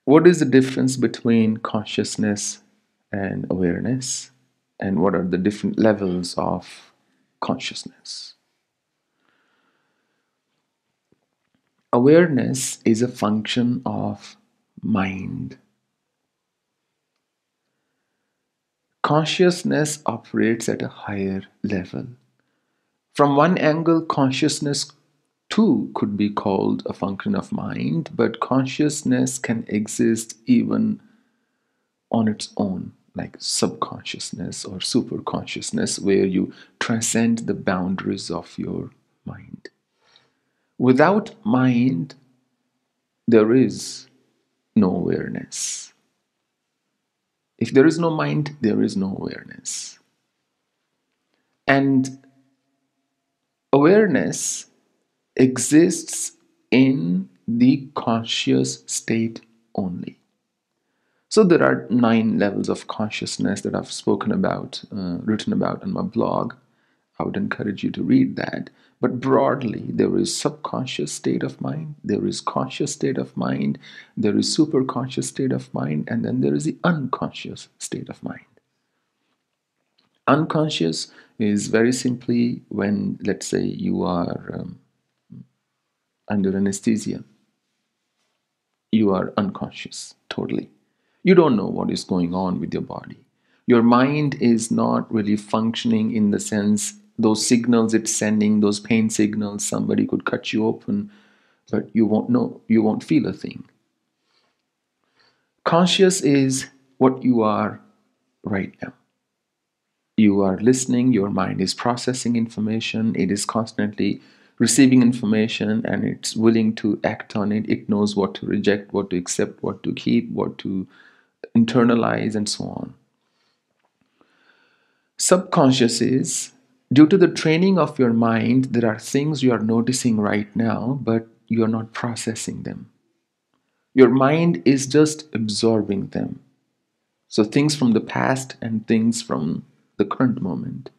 What is the difference between consciousness and awareness? And what are the different levels of consciousness? Awareness is a function of mind. Consciousness operates at a higher level. From one angle, consciousness too could be called a function of mind, but consciousness can exist even on its own, like subconsciousness or superconsciousness, where you transcend the boundaries of your mind. Without mind, there is no awareness. If there is no mind, there is no awareness. And awareness exists in the conscious state only. So there are 9 levels of consciousness that I've spoken about, written about on my blog. I would encourage you to read that. But broadly, there is subconscious state of mind, there is conscious state of mind, there is superconscious state of mind, and then there is the unconscious state of mind. Unconscious is very simply when, let's say, you are under anesthesia. You are unconscious totally. You don't know what is going on with your body. Your mind is not really functioning in the sense those signals it's sending, those pain signals, somebody could cut you open, but you won't know, you won't feel a thing. Conscious is what you are right now. You are listening, your mind is processing information, it is constantly receiving information and it's willing to act on it. It knows what to reject, what to accept, what to keep, what to internalize, and so on. Subconscious is, due to the training of your mind, there are things you are noticing right now, but you are not processing them. Your mind is just absorbing them. So things from the past and things from the current moment.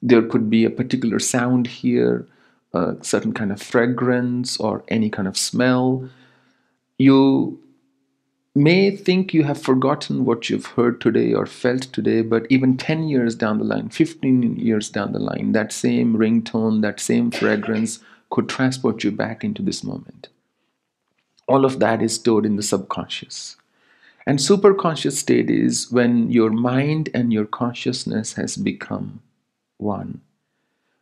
There could be a particular sound here, a certain kind of fragrance, or any kind of smell. You may think you have forgotten what you've heard today or felt today, but even 10 years down the line, 15 years down the line, that same ringtone, that same fragrance could transport you back into this moment. All of that is stored in the subconscious. And superconscious state is when your mind and your consciousness has become one.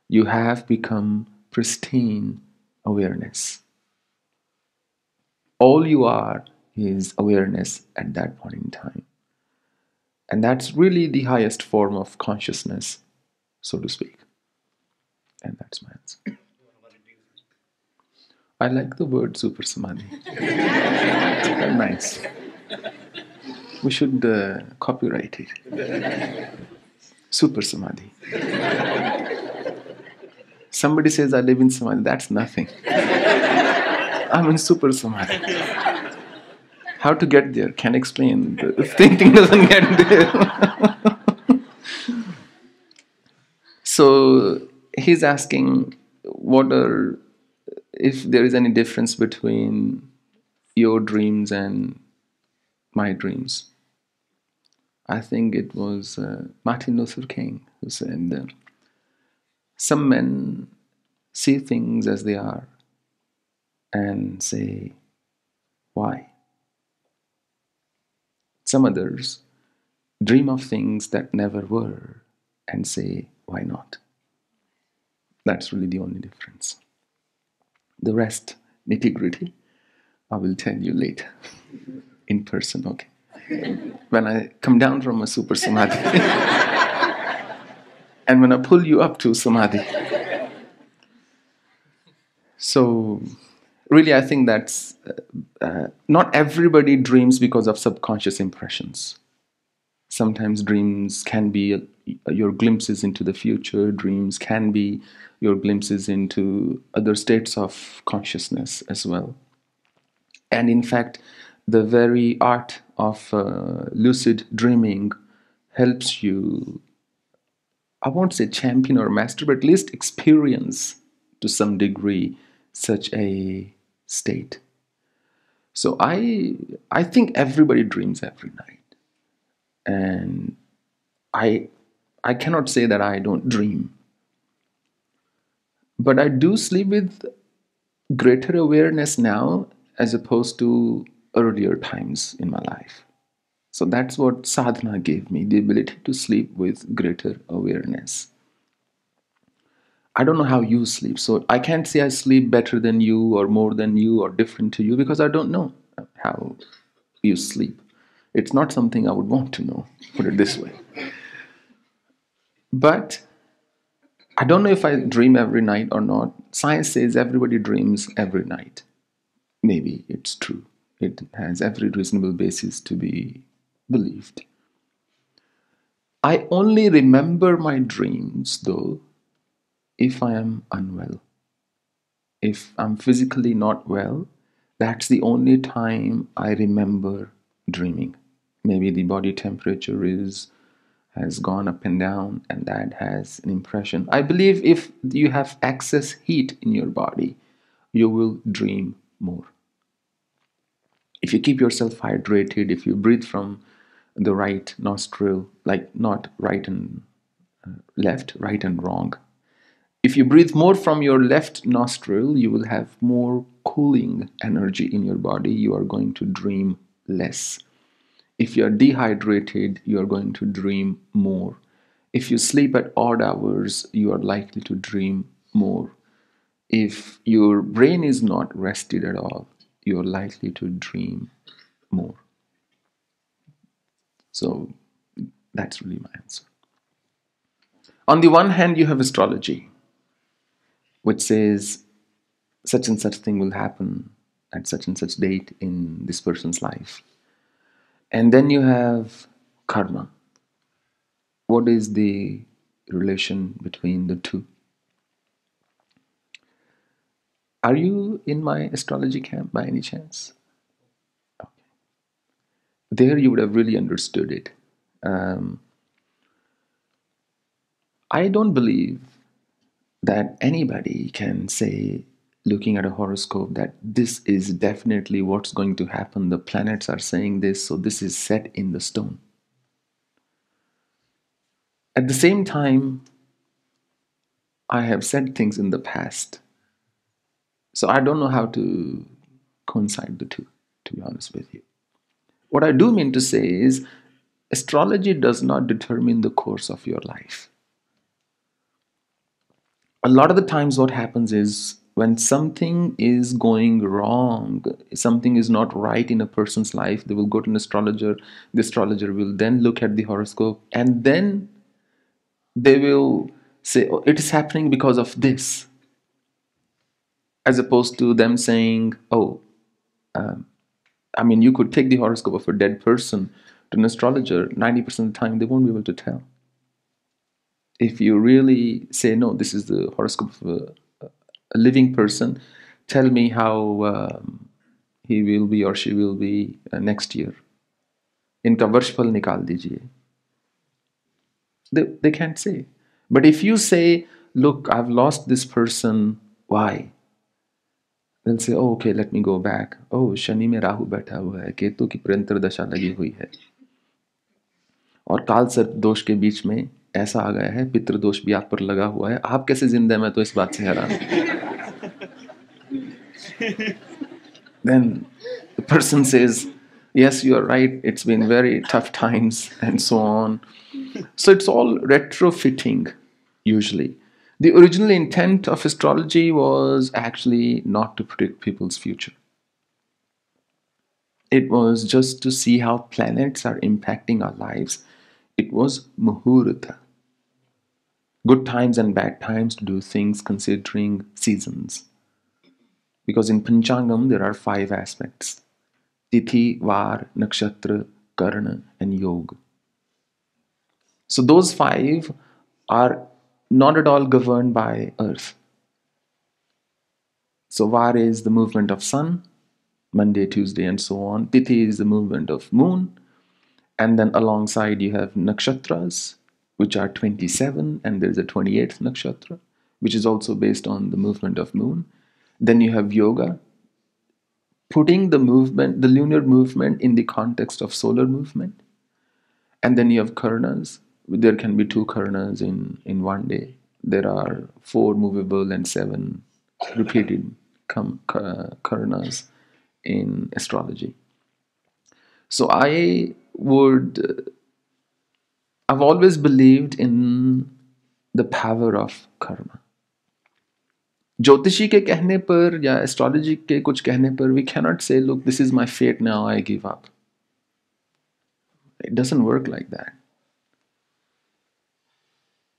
You have become pristine awareness. All you are is awareness at that point in time. And that's really the highest form of consciousness, so to speak. And that's my answer. I like the word super samadhi. Very nice. We should copyright it. Super samadhi. Somebody says I live in samadhi. That's nothing. I'm in super samadhi. How to get there? Can't explain. The thinking doesn't get there. So he's asking if there is any difference between your dreams and my dreams. I think it was Martin Luther King who said, some men see things as they are and say, why? Some others dream of things that never were and say, why not? That's really the only difference. The rest, nitty-gritty, I will tell you later in person, okay? When I come down from a super samadhi and when I pull you up to samadhi. So really, I think that's not everybody dreams because of subconscious impressions. Sometimes dreams can be your glimpses into the future. Dreams can be your glimpses into other states of consciousness as well. And in fact, the very art of lucid dreaming helps you, I won't say champion or master, but at least experience to some degree such a state. So I think everybody dreams every night, and I I cannot say that I don't dream, but I do sleep with greater awareness now as opposed to earlier times in my life. So that's what sadhana gave me, the ability to sleep with greater awareness. I don't know how you sleep, so I can't say I sleep better than you or more than you or different to you because I don't know how you sleep. It's not something I would want to know, put it this way. But I don't know if I dream every night or not. Science says everybody dreams every night. Maybe it's true. It has every reasonable basis to be believed. I only remember my dreams, though, if I am unwell. If I'm physically not well, that's the only time I remember dreaming. Maybe the body temperature is has gone up and down, and that has an impression. I believe if you have excess heat in your body, you will dream more. If you keep yourself hydrated, if you breathe from the right nostril, like not right and left, right and wrong. If you breathe more from your left nostril, you will have more cooling energy in your body. You are going to dream less. If you are dehydrated, you are going to dream more. If you sleep at odd hours, you are likely to dream more. If your brain is not rested at all, you are likely to dream more. So that's really my answer. On the one hand, you have astrology, which says such and such thing will happen at such and such date in this person's life. And then you have karma. What is the relation between the two? Are you in my astrology camp by any chance? There you would have really understood it. Um, I don't believe that anybody can say, looking at a horoscope, that this is definitely what's going to happen. The planets are saying this, so this is set in the stone. At the same time, I have said things in the past, so I don't know how to coincide the two, to be honest with you. What I do mean to say is, astrology does not determine the course of your life. A lot of the times what happens is when something is going wrong, something is not right in a person's life, they will go to an astrologer. The astrologer will then look at the horoscope, and then they will say, oh, it is happening because of this, as opposed to them saying, oh, I mean, you could take the horoscope of a dead person to an astrologer, 90% of the time they won't be able to tell. If you really say, no, this is the horoscope of a living person, tell me how he will be or she will be next year. इनका वर्षफल निकाल दीजिए. They can't say. But if you say, look, I've lost this person, why? They'll say, oh, okay, let me go back. Oh, Shani में राहु बैठा हुआ है, केतु की प्रंतर दशा लगी हुई है, और काल सर्प दोष के बीच में ऐसा आ गया है, पितृ दोष भी आप पर लगा हुआ है, आप कैसे जिंदा हैं, मैं तो इस बात से हैरान हूं. Then the person says, yes, you are right, it's been very tough times, and so on. So it's all retrofitting, usually. The original intent of astrology was actually not to predict people's future. It was just to see how planets are impacting our lives. It was muhurta. Good times and bad times to do things considering seasons. Because in Panchangam there are 5 aspects: Tithi, Var, Nakshatra, Karna, and Yoga. So those 5 are not at all governed by Earth. So Var is the movement of Sun, Monday, Tuesday, and so on. Tithi is the movement of Moon. And then alongside you have Nakshatras, which are 27, and there's a 28th Nakshatra, which is also based on the movement of Moon. Then you have Yoga, putting the movement, the lunar movement, in the context of solar movement. And then you have karanas. There can be two karanas in one day. There are 4 movable and 7 repeated karanas in astrology. So I've always believed in the power of karma. ज्योतिषी के कहने पर या astrology के कुछ कहने पर we cannot say, look, this is my fate now, I give up. It doesn't work like that.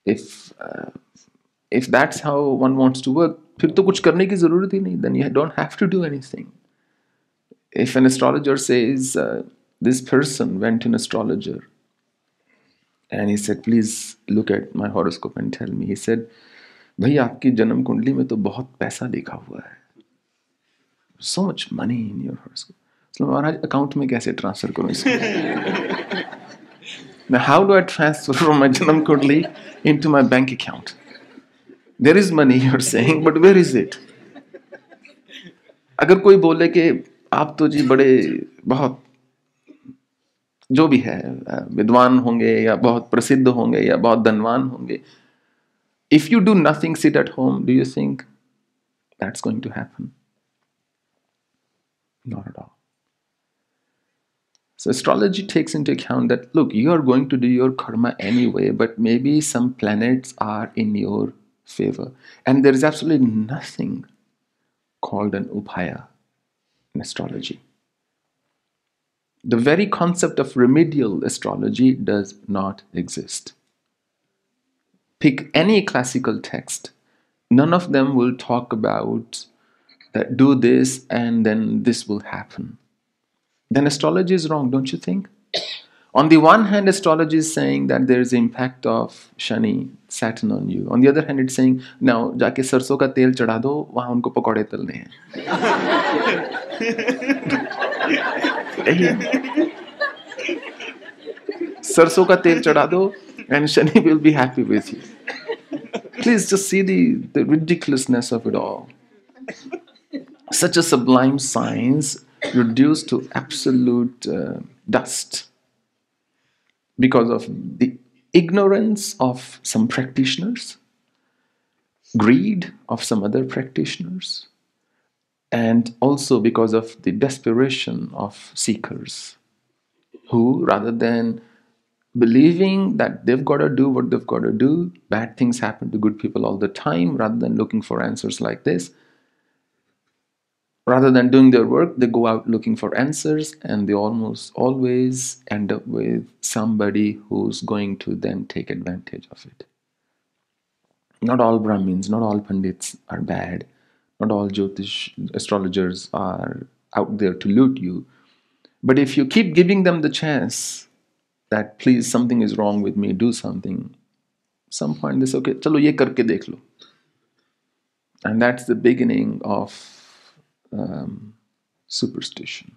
If that's how one wants to work, फिर तो कुछ करने की ज़रूरत ही नहीं. Then you don't have to do anything. If an astrologer says, this person went to an astrologer and he said, please look at my horoscope and tell me. He said, भाई आपकी जन्म कुंडली में तो बहुत पैसा लिखा हुआ है. So much money in your horoscope. So Maharaj account में कैसे ट्रांसफर करूँ इसको? Now how do I transfer from my janam kundli into my bank account? There is money, you're saying, but where is it? अगर कोई बोले कि आप तो जी बड़े बहुत जो भी है विद्वान होंगे या बहुत प्रसिद्ध होंगे या बहुत धनवान होंगे, if you do nothing, sit at home, do you think that's going to happen? Not at all. So astrology takes into account that, look, you are going to do your karma anyway, but maybe some planets are in your favor. And there is absolutely nothing called an upaya in astrology. The very concept of remedial astrology does not exist. Pick any classical text. None of them will talk about that do this and then this will happen. Then astrology is wrong, don't you think? On the one hand, astrology is saying that there is the impact of Shani, Saturn on you. On the other hand, it's saying, now, जाके सरसों का तेल चढ़ा दो, वहाँ उनको पकौड़े तलने हैं. सरसों का तेल चढ़ा दो, and Shani will be happy with you. Please just see the ridiculousness of it all. Such a sublime science reduced to absolute dust because of the ignorance of some practitioners, greed of some other practitioners, and also because of the desperation of seekers who, rather than believing that they've got to do what they've got to do, bad things happen to good people all the time, rather than looking for answers like this, rather than doing their work, they go out looking for answers, and they almost always end up with somebody who's going to then take advantage of it. Not all Brahmins, not all Pandits are bad. Not all Jyotish astrologers are out there to loot you. But if you keep giving them the chance that, please, something is wrong with me, do something, some point they say, okay, chalo ye karke dekh lo. And that's the beginning of superstition.